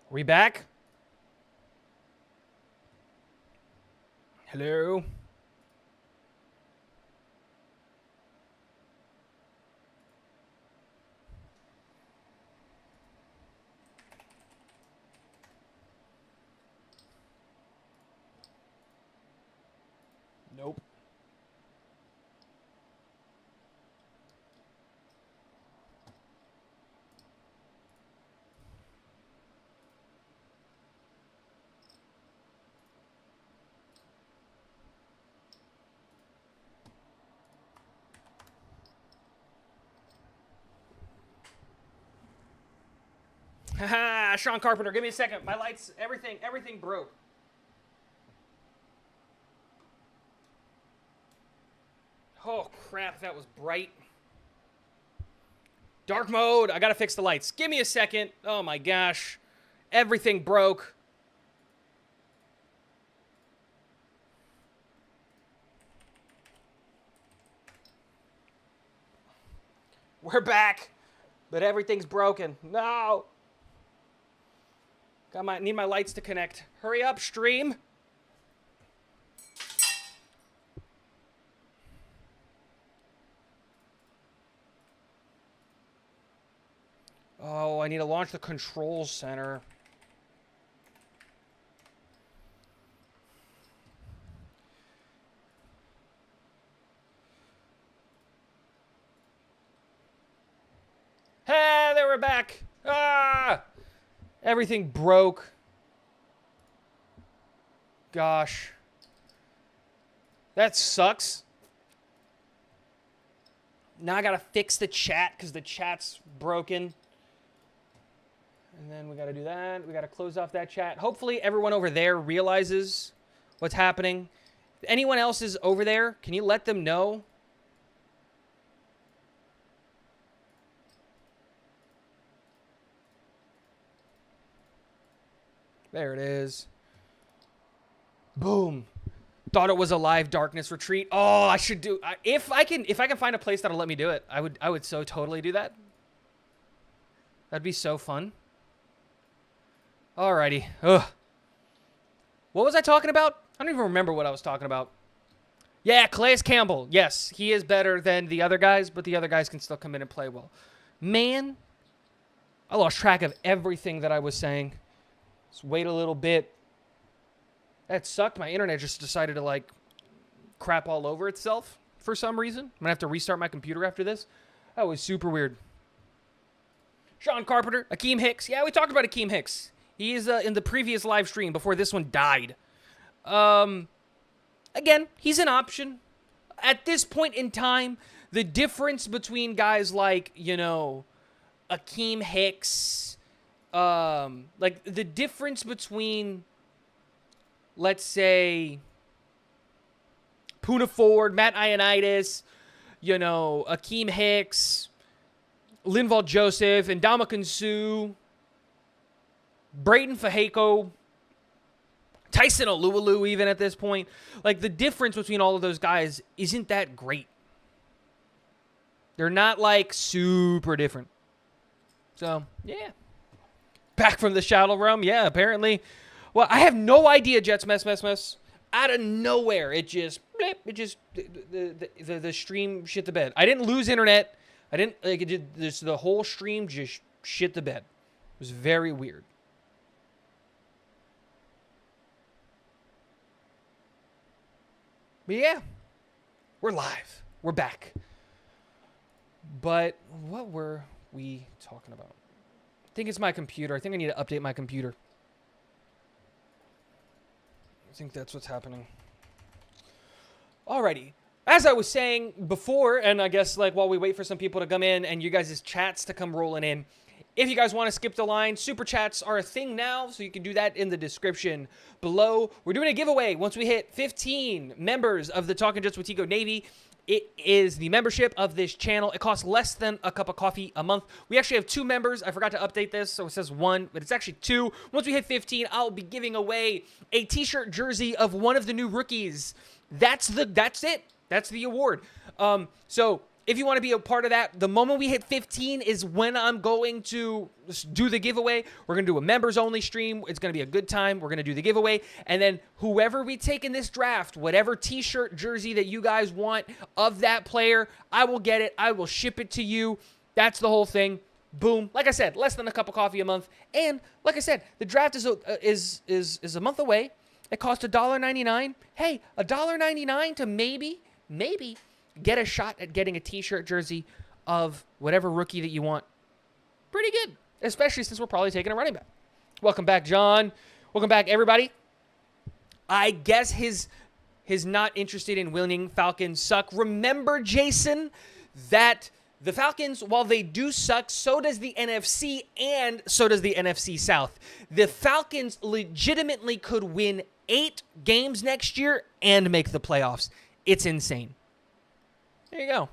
We back? Hello? Nope. Haha, Sean Carpenter, give me a second. My lights, everything broke. Oh crap, that was bright. Dark mode, I gotta fix the lights. Give me a second. Oh my gosh. Everything broke. We're back, but everything's broken. No. Need my lights to connect. Hurry up, stream. Oh, I need to launch the control center. Hey, they were back. Ah! Everything broke. Gosh. That sucks. Now I gotta fix the chat because the chat's broken. And then we gotta do that. We gotta close off that chat. Hopefully everyone over there realizes what's happening. If anyone else is over there, can you let them know? There it is. Boom. Thought it was a live darkness retreat. Oh, I should do if I can find a place that'll let me do it. I would so totally do that. That'd be so fun. Alrighty. Ugh. What was I talking about? I don't even remember what I was talking about. Yeah, Calais Campbell. Yes, he is better than the other guys, but the other guys can still come in and play well. Man, I lost track of everything that I was saying. Let's wait a little bit. That sucked. My internet just decided to, like, crap all over itself for some reason. I'm going to have to restart my computer after this. That was super weird. Sean Carpenter, Akeem Hicks. Yeah, we talked about Akeem Hicks. He is in the previous live stream before this one died. Again, he's an option. At this point in time, the difference between guys like, you know, Akeem Hicks, like the difference between, let's say, Poona Ford, Matt Ioannidis, you know, Akeem Hicks, Linval Joseph, and Ndamukong Suh, Braden Fehako, Tyson Alualu even at this point. Like, the difference between all of those guys isn't that great. They're not, like, super different. So, yeah. Back from the shadow realm. Yeah, apparently. Well, I have no idea, Jets mess. Out of nowhere, it just, blip, it just, the stream shit the bed. I didn't lose internet. I didn't, like, it did this, the whole stream just shit the bed. It was very weird. But yeah, we're live. We're back. But what were we talking about? I think it's my computer. I think I need to update my computer. I think that's what's happening. Alrighty. As I was saying before, and I guess like while we wait for some people to come in and you guys' chats to come rolling in, if you guys want to skip the line, super chats are a thing now, so you can do that in the description below. We're doing a giveaway once we hit 15 members of the Talking Jets with Tico Navy. It is the membership of this channel. It costs less than a cup of coffee a month. We actually have 2 members. I forgot to update this, so it says 1, but it's actually 2. Once we hit 15, I'll be giving away a t-shirt jersey of one of the new rookies. That's it. That's the award. So if you want to be a part of that, the moment we hit 15 is when I'm going to do the giveaway. We're going to do a members-only stream. It's going to be a good time. We're going to do the giveaway. And then whoever we take in this draft, whatever T-shirt, jersey that you guys want of that player, I will get it. I will ship it to you. That's the whole thing. Boom. Like I said, less than a cup of coffee a month. And like I said, the draft is a month away. It costs $1.99. Hey, $1.99 to maybe get a shot at getting a T-shirt jersey of whatever rookie that you want. Pretty good, especially since we're probably taking a running back. Welcome back, John. Welcome back, everybody. I guess his not interested in winning Falcons suck. Remember, Jason, that the Falcons, while they do suck, so does the NFC and so does the NFC South. The Falcons legitimately could win 8 games next year and make the playoffs. It's insane. There you go.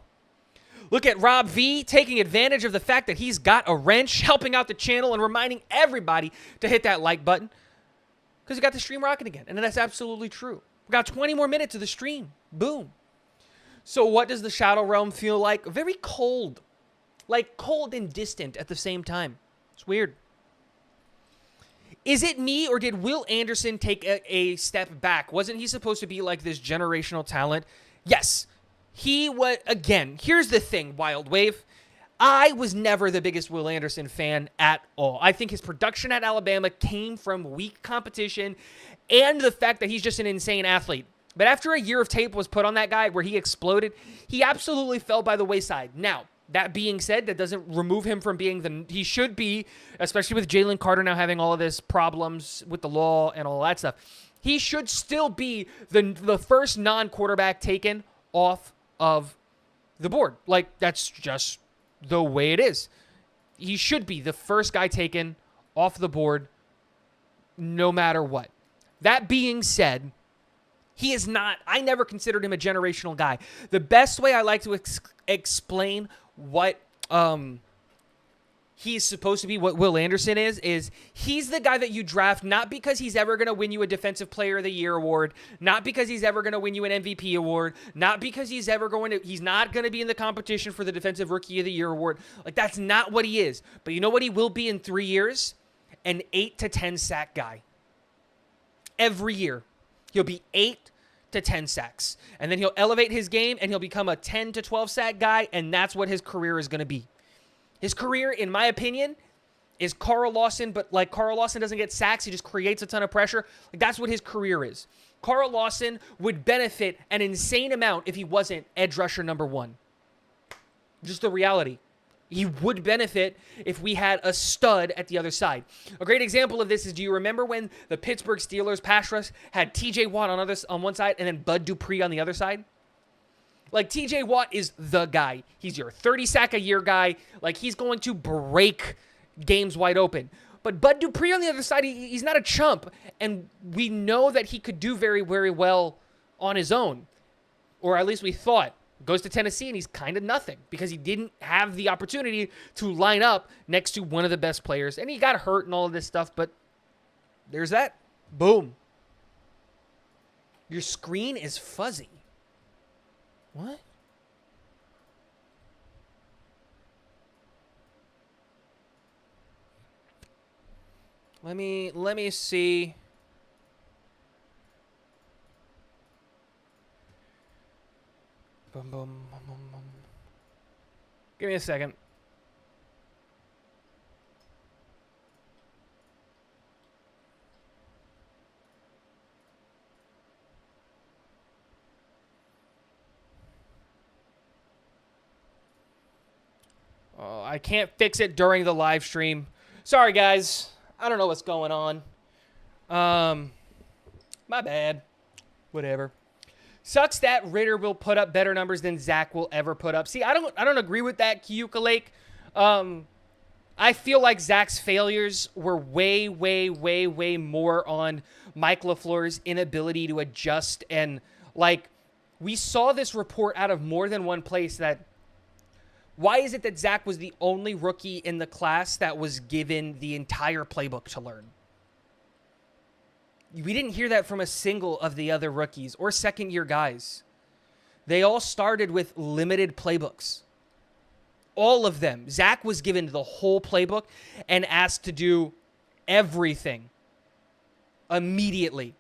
Look at Rob V taking advantage of the fact that he's got a wrench, helping out the channel and reminding everybody to hit that like button because we got the stream rocking again. And that's absolutely true. We got 20 more minutes of the stream. Boom. So what does the Shadow Realm feel like? Very cold. Like cold and distant at the same time. It's weird. Is it me or did Will Anderson take a step back? Wasn't he supposed to be like this generational talent? Yes. He was, again, here's the thing, Wild Wave. I was never the biggest Will Anderson fan at all. I think his production at Alabama came from weak competition and the fact that he's just an insane athlete. But after a year of tape was put on that guy where he exploded, he absolutely fell by the wayside. Now, that being said, that doesn't remove him from being he should be, especially with Jalen Carter now having all of this problems with the law and all that stuff. He should still be the first non-quarterback taken off of the board. Like, that's just the way it is. He should be the first guy taken off the board no matter what. That being said, he is not, I never considered him a generational guy. The best way I like to explain what he's supposed to be, what Will Anderson is he's the guy that you draft not because he's ever going to win you a Defensive Player of the Year award, not because he's ever going to win you an MVP award, not because he's not going to be in the competition for the Defensive Rookie of the Year award. Like, that's not what he is. But you know what he will be in 3 years? An 8 to 10 sack guy. Every year. He'll be 8 to 10 sacks. And then he'll elevate his game and he'll become a 10 to 12 sack guy, and that's what his career is going to be. His career, in my opinion, is Carl Lawson, but like Carl Lawson doesn't get sacks. He just creates a ton of pressure. Like, that's what his career is. Carl Lawson would benefit an insane amount if he wasn't edge rusher number 1. Just the reality. He would benefit if we had a stud at the other side. A great example of this is, do you remember when the Pittsburgh Steelers pass rush had TJ Watt on one side and then Bud Dupree on the other side? Like, TJ Watt is the guy. He's your 30-sack-a-year guy. Like, he's going to break games wide open. But Bud Dupree on the other side, he's not a chump. And we know that he could do very, very well on his own. Or at least we thought. Goes to Tennessee, and he's kind of nothing because he didn't have the opportunity to line up next to one of the best players. And he got hurt and all of this stuff, but there's that. Boom. Your screen is fuzzy. What? Let me see. Boom, boom, boom, boom, boom. Give me a second. Oh, I can't fix it during the live stream. Sorry, guys. I don't know what's going on. My bad. Whatever. Sucks that Ritter will put up better numbers than Zach will ever put up. See, I don't agree with that, Kyuka Lake. I feel like Zach's failures were way, way, way, way more on Mike LaFleur's inability to adjust. And, like, we saw this report out of more than one place that why is it that Zach was the only rookie in the class that was given the entire playbook to learn? We didn't hear that from a single of the other rookies or second-year guys. They all started with limited playbooks. All of them. Zach was given the whole playbook and asked to do everything immediately.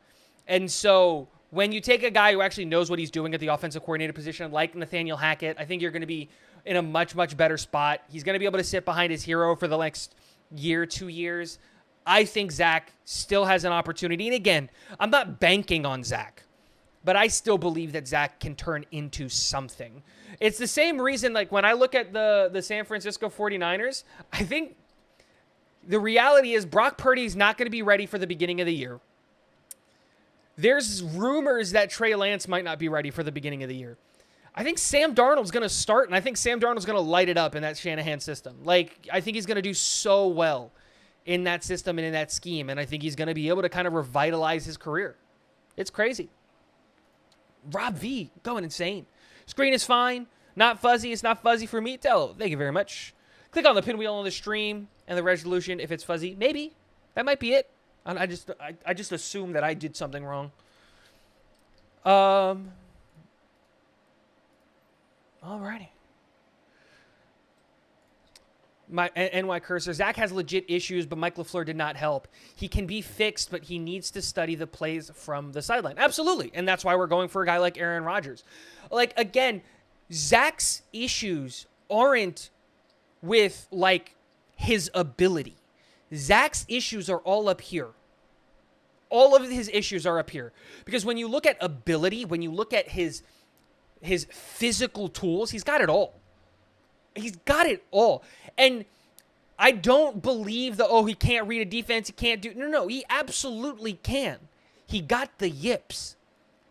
And so when you take a guy who actually knows what he's doing at the offensive coordinator position, like Nathaniel Hackett, I think you're going to be in a much, much better spot. He's going to be able to sit behind his hero for the next year, 2 years. I think Zach still has an opportunity. And again, I'm not banking on Zach, but I still believe that Zach can turn into something. It's the same reason, like when I look at the San Francisco 49ers, I think the reality is Brock Purdy's not going to be ready for the beginning of the year. There's rumors that Trey Lance might not be ready for the beginning of the year. I think Sam Darnold's going to start, and I think Sam Darnold's going to light it up in that Shanahan system. Like, I think he's going to do so well in that system and in that scheme, and I think he's going to be able to kind of revitalize his career. It's crazy. Rob V, going insane. Screen is fine. Not fuzzy. It's not fuzzy for me. Thank you very much. Click on the pinwheel on the stream and the resolution if it's fuzzy. Maybe. That might be it. I just assume that I did something wrong. Alrighty. My NY cursor. Zach has legit issues, but Mike LaFleur did not help. He can be fixed, but he needs to study the plays from the sideline. Absolutely. And that's why we're going for a guy like Aaron Rodgers. Like, again, Zach's issues aren't with, like, his ability. Zach's issues are all up here. All of his issues are up here. Because when you look at ability, when you look at his physical tools, he's got it all. He's got it all. And I don't believe he can't read a defense, he can't do... No, he absolutely can. He got the yips.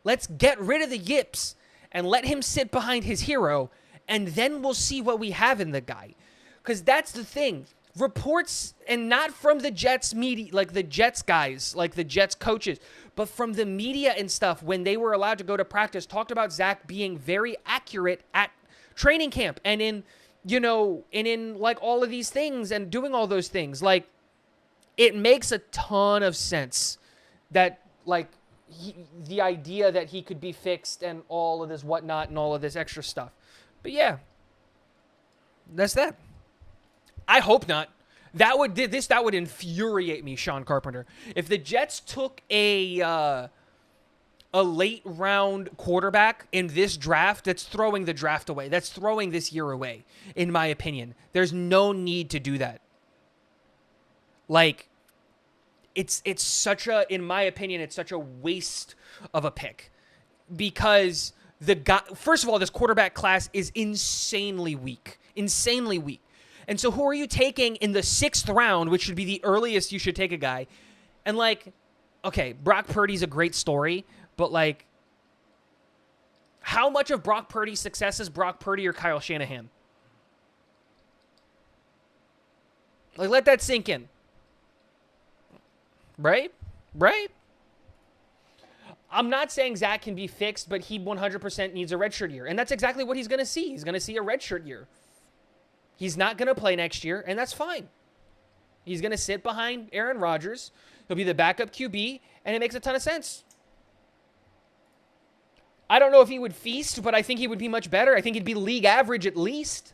Let's get rid of the yips and let him sit behind his hero, and then we'll see what we have in the guy. Because that's the thing. Reports, and not from the Jets media, like the Jets guys, like the Jets coaches, but from the media and stuff, when they were allowed to go to practice, talked about Zach being very accurate at training camp and in like all of these things and doing all those things. Like, it makes a ton of sense that, like, the idea that he could be fixed and all of this whatnot and all of this extra stuff. But yeah, that's that. I hope not. That would infuriate me, Sean Carpenter. If the Jets took a late round quarterback in this draft, that's throwing the draft away. That's throwing this year away, in my opinion. There's no need to do that. Like, it's such a, in my opinion, it's such a waste of a pick. Because the guy, first of all, this quarterback class is insanely weak. Insanely weak. And so who are you taking in the 6th round, which should be the earliest you should take a guy? And, like, okay, Brock Purdy's a great story, but, like, how much of Brock Purdy's success is Brock Purdy or Kyle Shanahan? Like, let that sink in. Right? Right? I'm not saying Zach can be fixed, but he 100% needs a redshirt year. And that's exactly what he's going to see. He's going to see a redshirt year. He's not going to play next year, and that's fine. He's going to sit behind Aaron Rodgers. He'll be the backup QB, and it makes a ton of sense. I don't know if he would feast, but I think he would be much better. I think he'd be league average at least.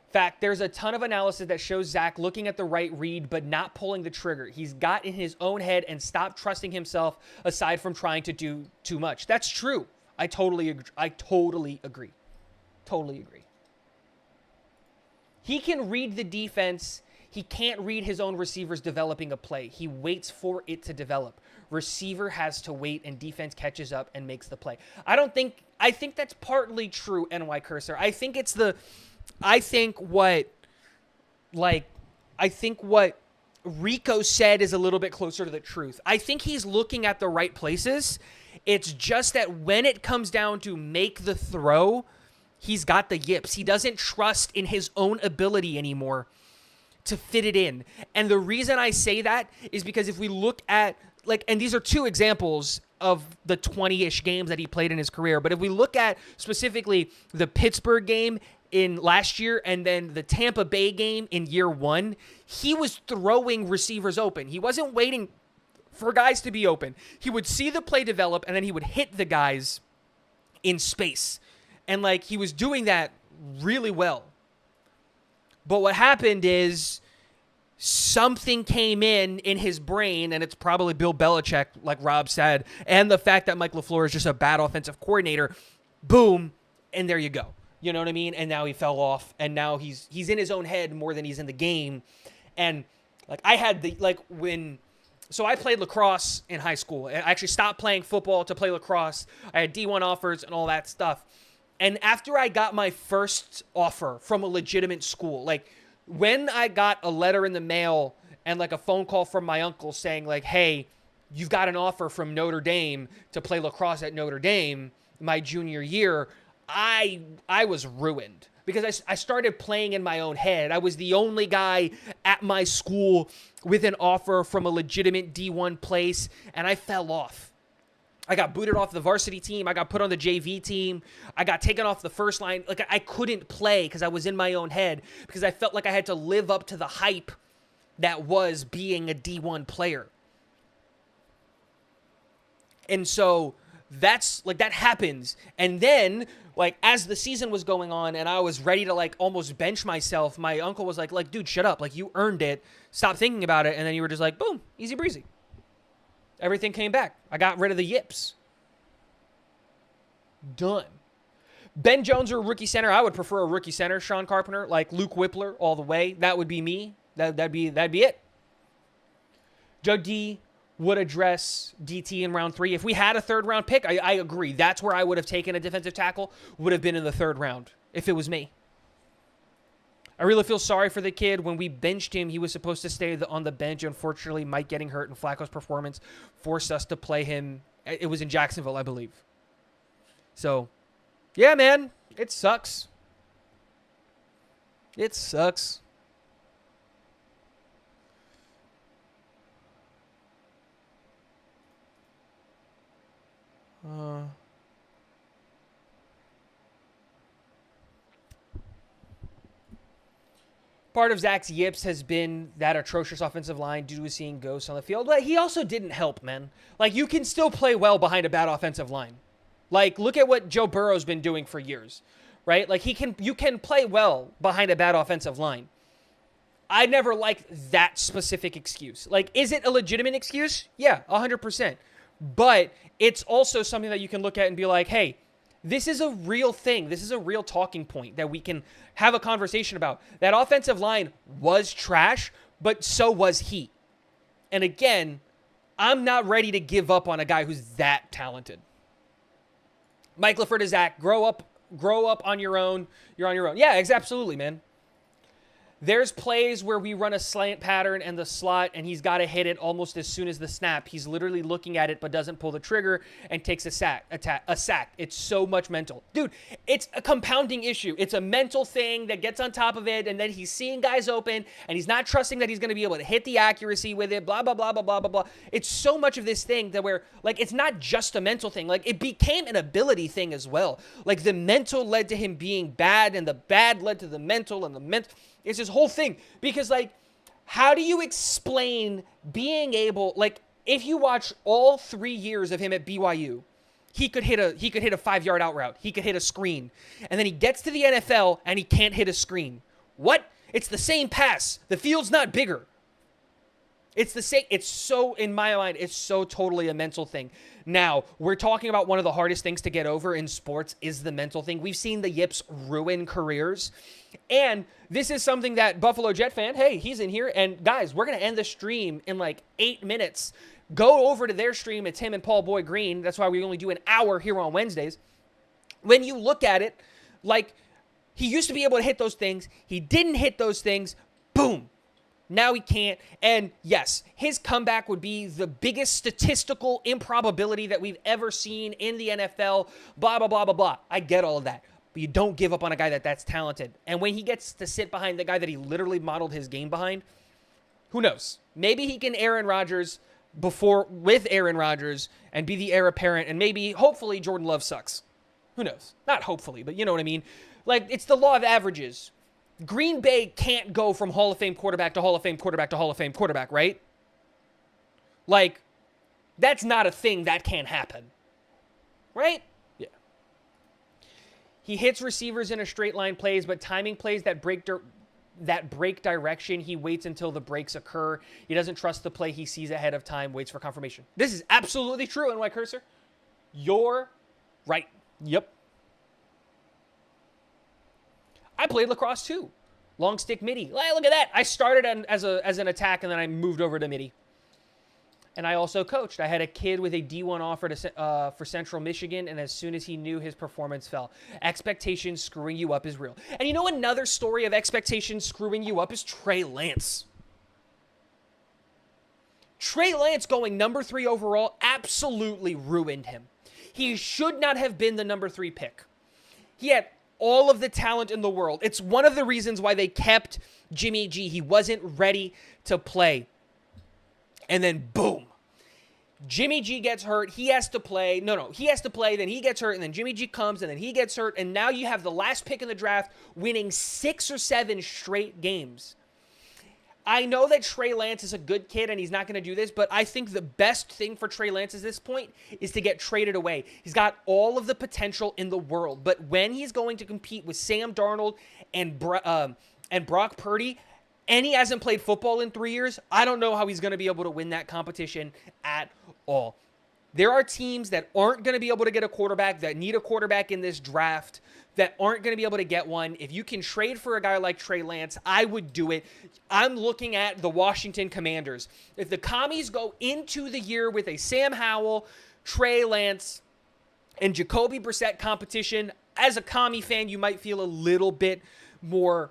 In fact, there's a ton of analysis that shows Zach looking at the right read, but not pulling the trigger. He's got in his own head and stopped trusting himself aside from trying to do too much. That's true. I totally agree. Totally agree. He can read the defense. He can't read his own receivers developing a play. He waits for it to develop. Receiver has to wait, and defense catches up and makes the play. I think that's partly true, NY Cursor. I think what Rico said is a little bit closer to the truth. I think he's looking at the right places. It's just that when it comes down to make the throw, he's got the yips. He doesn't trust in his own ability anymore to fit it in. And the reason I say that is because if we look at, like, and these are 2 examples of the 20-ish games that he played in his career, but if we look at specifically the Pittsburgh game in last year and then the Tampa Bay game in year 1, he was throwing receivers open. He wasn't waiting for guys to be open. He would see the play develop, and then he would hit the guys in space. And, like, he was doing that really well. But what happened is something came in his brain, and it's probably Bill Belichick, like Rob said, and the fact that Mike LaFleur is just a bad offensive coordinator. Boom, and there you go. You know what I mean? And now he fell off, and now he's in his own head more than he's in the game. And, like, I had the, like, so I played lacrosse in high school. I actually stopped playing football to play lacrosse. I had D1 offers and all that stuff. And after I got my first offer from a legitimate school, like, when I got a letter in the mail and, like, a phone call from my uncle saying, like, hey, you've got an offer from Notre Dame to play lacrosse at Notre Dame my junior year, I was ruined because I started playing in my own head. I was the only guy at my school with an offer from a legitimate D1 place, and I fell off. I got booted off the varsity team. I got put on the JV team. I got taken off the first line. Like, I couldn't play because I was in my own head because I felt like I had to live up to the hype that was being a D1 player. And so that's, like, that happens. And then, like, as the season was going on and I was ready to, like, almost bench myself, my uncle was like, dude, shut up. Like, you earned it. Stop thinking about it. And then you were just like, boom, easy breezy. Everything came back. I got rid of the yips. Done. Ben Jones or rookie center? I would prefer a rookie center, Sean Carpenter, like Luke Whippler all the way. That would be me. That'd be it. Doug D would address DT in round 3. If we had a third-round pick, I agree. That's where I would have taken a defensive tackle, would have been in the 3rd round if it was me. I really feel sorry for the kid. When we benched him, he was supposed to stay on the bench. Unfortunately, Mike getting hurt and Flacco's performance forced us to play him. It was in Jacksonville, I believe. So, yeah, man, it sucks. It sucks. Part of Zach's yips has been that atrocious offensive line due to seeing ghosts on the field. But he also didn't help, man. Like, you can still play well behind a bad offensive line. Like, look at what Joe Burrow's been doing for years, right? Like, you can play well behind a bad offensive line. I never liked that specific excuse. Like, is it a legitimate excuse? Yeah, 100%. But it's also something that you can look at and be like, hey, this is a real thing. This is a real talking point that we can have a conversation about. That offensive line was trash, but so was he. And again, I'm not ready to give up on a guy who's that talented. Mike LaFleur to Zach, grow up on your own. You're on your own. Yeah, absolutely, man. There's plays where we run a slant pattern and the slot, and he's got to hit it almost as soon as the snap. He's literally looking at it but doesn't pull the trigger and takes a sack. It's so much mental. Dude, it's a compounding issue. It's a mental thing that gets on top of it, and then he's seeing guys open, and he's not trusting that he's going to be able to hit the accuracy with it, blah, blah, blah, blah, blah, blah, blah. It's so much of this thing that where, like, it's not just a mental thing. Like, it became an ability thing as well. Like, the mental led to him being bad, and the bad led to the mental, and the mental... It's this whole thing because, like, how do you explain being able, like, if you watch all 3 years of him at BYU, he could hit a 5-yard out route. He could hit a screen. And then he gets to the NFL and he can't hit a screen. What? It's the same pass. The field's not bigger. It's the same. It's so, in my mind, it's so totally a mental thing. Now, we're talking about one of the hardest things to get over in sports is the mental thing. We've seen the yips ruin careers. And this is something that Buffalo Jet fan, hey, he's in here. And guys, we're going to end the stream in like 8 minutes. Go over to their stream. It's him and Paul Boy Green. That's why we only do an hour here on Wednesdays. When you look at it, like, he used to be able to hit those things. He didn't hit those things. Boom. Now he can't. And yes, his comeback would be the biggest statistical improbability that we've ever seen in the NFL. Blah, blah, blah, blah, blah. I get all of that. But you don't give up on a guy that's talented. And when he gets to sit behind the guy that he literally modeled his game behind, who knows? Maybe he can Aaron Rodgers with Aaron Rodgers and be the heir apparent. And maybe, hopefully, Jordan Love sucks. Who knows? Not hopefully, but you know what I mean? Like, it's the law of averages. Green Bay can't go from Hall of Fame quarterback to Hall of Fame quarterback to Hall of Fame quarterback, right? Like, That's not a thing that can happen. Right? Yeah. He hits receivers in a straight line plays, but timing plays that break direction, he waits until the breaks occur. He doesn't trust the play he sees ahead of time, waits for confirmation. This is absolutely true, NY Cursor. You're right. Yep. I played lacrosse too. Long stick midi. Look at that. I started as an attack, and then I moved over to midi. And I also coached. I had a kid with a D1 offer for Central Michigan, and as soon as he knew, his performance fell. Expectations screwing you up is real. And you know another story of expectations screwing you up is Trey Lance. Trey Lance going number 3 overall absolutely ruined him. He should not have been the number 3 pick. He had all of the talent in the world. It's one of the reasons why they kept Jimmy G. He wasn't ready to play. And then, boom. Jimmy G gets hurt. He has to play. He has to play. Then he gets hurt. And then Jimmy G comes. And then he gets hurt. And now you have the last pick in the draft winning 6 or 7 straight games. I know that Trey Lance is a good kid and he's not going to do this, but I think the best thing for Trey Lance at this point is to get traded away. He's got all of the potential in the world, but when he's going to compete with Sam Darnold and Brock Purdy, and he hasn't played football in 3 years, I don't know how he's going to be able to win that competition at all. There are teams that aren't going to be able to get a quarterback, that need a quarterback in this draft, that aren't going to be able to get one. If you can trade for a guy like Trey Lance, I would do it. I'm looking at the Washington Commanders. If the Commies go into the year with a Sam Howell, Trey Lance, and Jacoby Brissett competition, as a Commie fan, you might feel a little bit more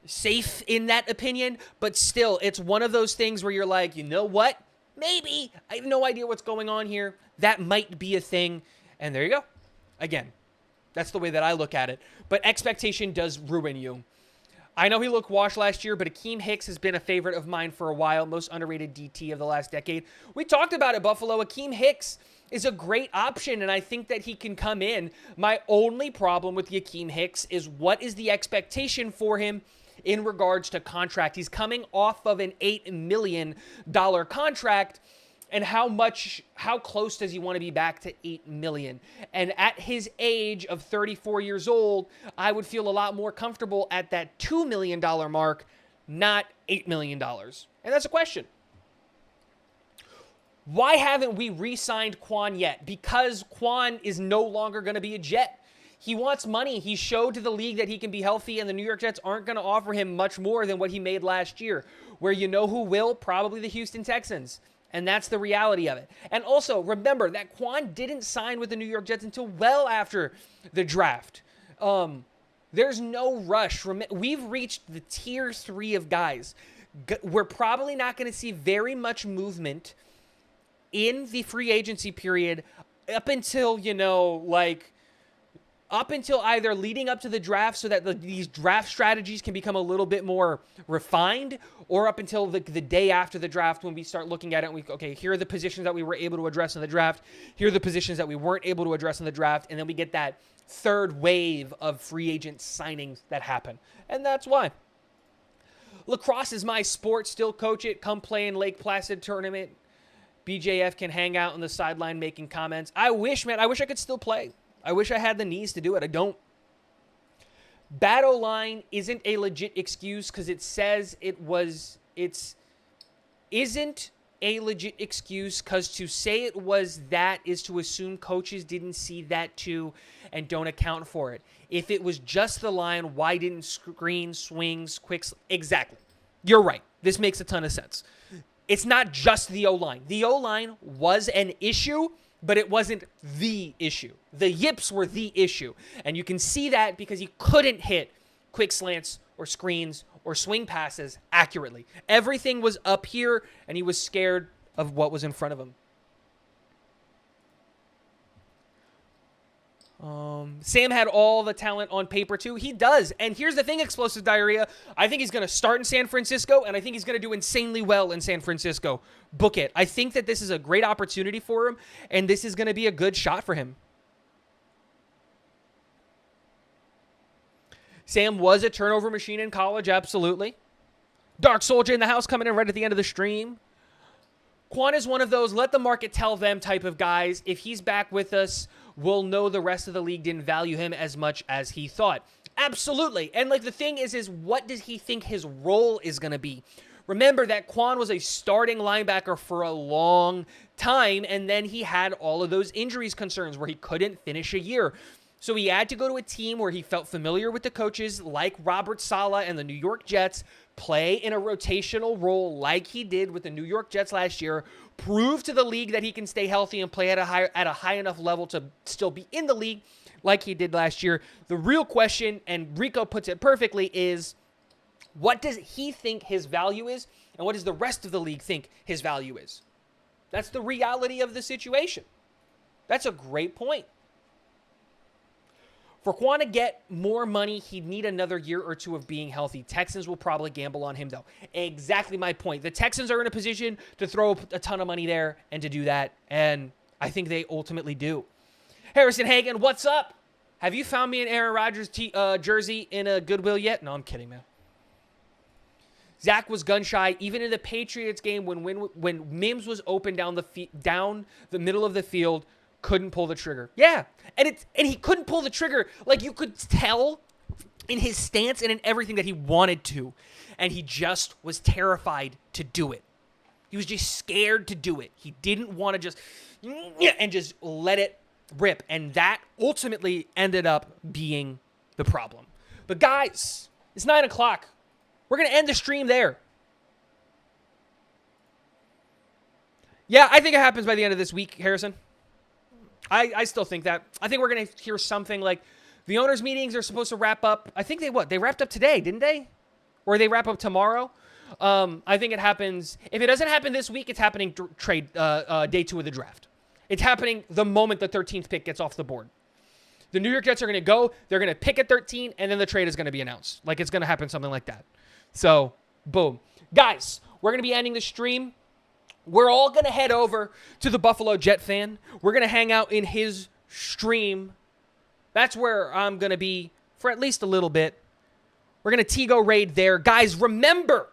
safe in that opinion, but still, it's one of those things where you're like, you know what? Maybe. I have no idea what's going on here. That might be a thing. And there you go. Again, that's the way that I look at it. But expectation does ruin you. I know he looked washed last year, but Akeem Hicks has been a favorite of mine for a while. Most underrated DT of the last decade. We talked about it, Buffalo. Akeem Hicks is a great option, and I think that he can come in. My only problem with Akeem Hicks is what is the expectation for him in regards to contract. He's coming off of an $8 million contract, and how close does he want to be back to $8 million? And at his age of 34 years old, I would feel a lot more comfortable at that $2 million mark, not $8 million. And that's a question. Why haven't we re-signed Quan yet? Because Quan is no longer going to be a Jet. He wants money. He showed to the league that he can be healthy, and the New York Jets aren't going to offer him much more than what he made last year. Where you know who will? Probably the Houston Texans. And that's the reality of it. And also, remember that Quan didn't sign with the New York Jets until well after the draft. There's no rush. We've reached the tier 3 of guys. We're probably not going to see very much movement in the free agency period up until, up until either leading up to the draft so that these draft strategies can become a little bit more refined, or up until the day after the draft when we start looking at it and okay, here are the positions that we were able to address in the draft. Here are the positions that we weren't able to address in the draft. And then we get that third wave of free agent signings that happen. And that's why. Lacrosse is my sport. Still coach it. Come play in Lake Placid tournament. BJF can hang out on the sideline making comments. I wish I could still play. I wish I had the knees to do it. I don't. Bad O-line isn't a legit excuse because it says isn't a legit excuse because to say it was that is to assume coaches didn't see that too and don't account for it. If it was just the line, why didn't screen, swings, quicks? Exactly. You're right. This makes a ton of sense. It's not just the O-line. The O-line was an issue, but it wasn't the issue. The yips were the issue. And you can see that because he couldn't hit quick slants or screens or swing passes accurately. Everything was up here, and he was scared of what was in front of him. Sam had all the talent on paper, too. He does. And here's the thing, Explosive Diarrhea. I think he's going to start in San Francisco, and I think he's going to do insanely well in San Francisco. Book it. I think that this is a great opportunity for him, and this is going to be a good shot for him. Sam was a turnover machine in college, absolutely. Dark Soldier in the house coming in right at the end of the stream. Quan is one of those let the market tell them type of guys. If he's back with us, we'll know the rest of the league didn't value him as much as he thought. Absolutely. And like the thing is what does he think his role is going to be? Remember that Quan was a starting linebacker for a long time, and then he had all of those injuries concerns where he couldn't finish a year. So he had to go to a team where he felt familiar with the coaches like Robert Saleh and the New York Jets, play in a rotational role like he did with the New York Jets last year, prove to the league that he can stay healthy and play at a high enough level to still be in the league like he did last year. The real question, and Rico puts it perfectly, is what does he think his value is, and what does the rest of the league think his value is? That's the reality of the situation. That's a great point. For Quan to get more money, he'd need another year or two of being healthy. Texans will probably gamble on him, though. Exactly my point. The Texans are in a position to throw a ton of money there and to do that, and I think they ultimately do. Harrison Hagan, what's up? Have you found me an Aaron Rodgers jersey in a Goodwill yet? No, I'm kidding, man. Zach was gun-shy. Even in the Patriots game, when Mims was open down the middle of the field, couldn't pull the trigger. Yeah, and he couldn't pull the trigger. Like, you could tell in his stance and in everything that he wanted to, and he just was terrified to do it. He was just scared to do it. He didn't want to just let it rip, and that ultimately ended up being the problem. But guys, it's 9 o'clock. We're going to end the stream there. Yeah, I think it happens by the end of this week, Harrison. I still think that. I think we're going to hear something like the owners' meetings are supposed to wrap up. I think they wrapped up today, didn't they? Or they wrap up tomorrow? I think it happens. If it doesn't happen this week, it's happening trade day 2 of the draft. It's happening the moment the 13th pick gets off the board. The New York Jets are going to go. They're going to pick at 13, and then the trade is going to be announced. Like, it's going to happen something like that. So, boom. Guys, we're going to be ending the stream. We're all going to head over to the Buffalo Jet Fan. We're going to hang out in his stream. That's where I'm going to be for at least a little bit. We're going to Tigo raid there. Guys, remember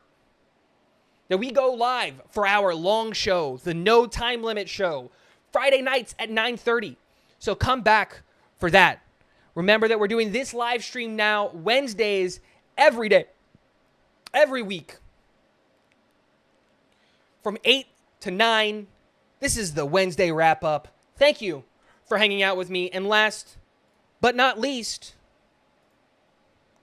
that we go live for our long show, the No Time Limit show, Friday nights at 9:30. So come back for that. Remember that we're doing this live stream now, Wednesdays, every day, every week, from 8 to 9. This is the Wednesday wrap-up. Thank you for hanging out with me. And last but not least,